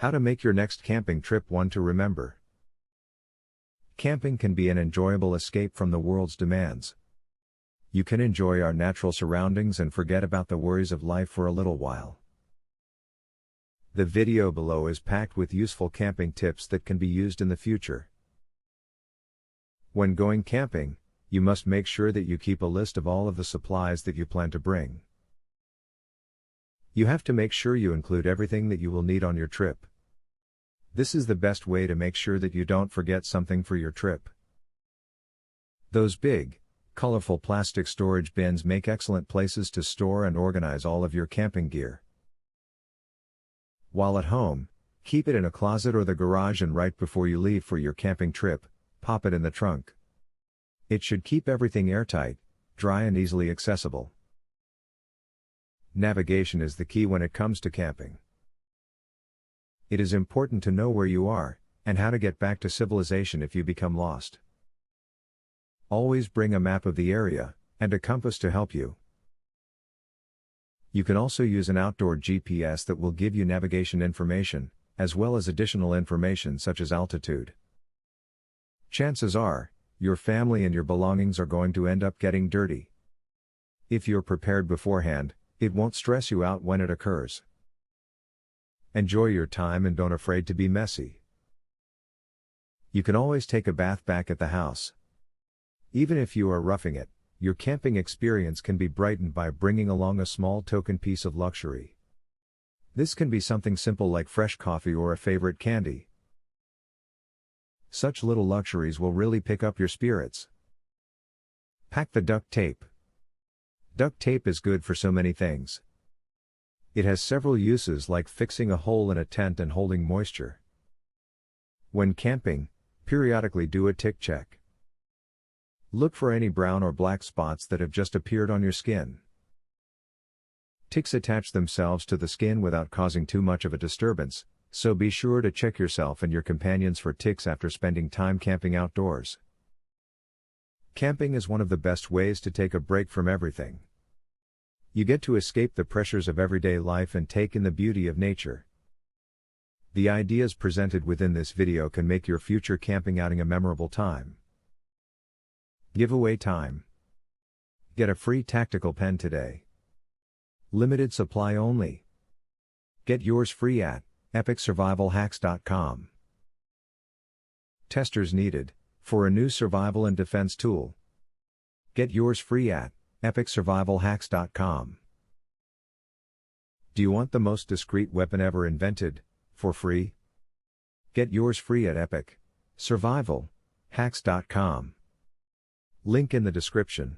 How to make your next camping trip one to remember. Camping can be an enjoyable escape from the world's demands. You can enjoy our natural surroundings and forget about the worries of life for a little while. The video below is packed with useful camping tips that can be used in the future. When going camping, you must make sure that you keep a list of all of the supplies that you plan to bring. You have to make sure you include everything that you will need on your trip. This is the best way to make sure that you don't forget something for your trip. Those big, colorful plastic storage bins make excellent places to store and organize all of your camping gear. While at home, keep it in a closet or the garage, and right before you leave for your camping trip, pop it in the trunk. It should keep everything airtight, dry and easily accessible. Navigation is the key when it comes to camping. It is important to know where you are, and how to get back to civilization if you become lost. Always bring a map of the area, and a compass to help you. You can also use an outdoor GPS that will give you navigation information, as well as additional information such as altitude. Chances are, your family and your belongings are going to end up getting dirty. If you're prepared beforehand, it won't stress you out when it occurs. Enjoy your time and don't afraid to be messy. You can always take a bath back at the house. Even if you are roughing it, your camping experience can be brightened by bringing along a small token piece of luxury. This can be something simple like fresh coffee or a favorite candy. Such little luxuries will really pick up your spirits. Pack the duct tape. Duct tape is good for so many things. It has several uses, like fixing a hole in a tent and holding moisture. When camping, periodically do a tick check. Look for any brown or black spots that have just appeared on your skin. Ticks attach themselves to the skin without causing too much of a disturbance, so be sure to check yourself and your companions for ticks after spending time camping outdoors. Camping is one of the best ways to take a break from everything. You get to escape the pressures of everyday life and take in the beauty of nature. The ideas presented within this video can make your future camping outing a memorable time. Giveaway time. Get a free tactical pen today. Limited supply only. Get yours free at epicsurvivalhacks.com. Testers needed for a new survival and defense tool. Get yours free at epicsurvivalhacks.com. Do you want the most discreet weapon ever invented, for free? Get yours free at epicsurvivalhacks.com. Link in the description.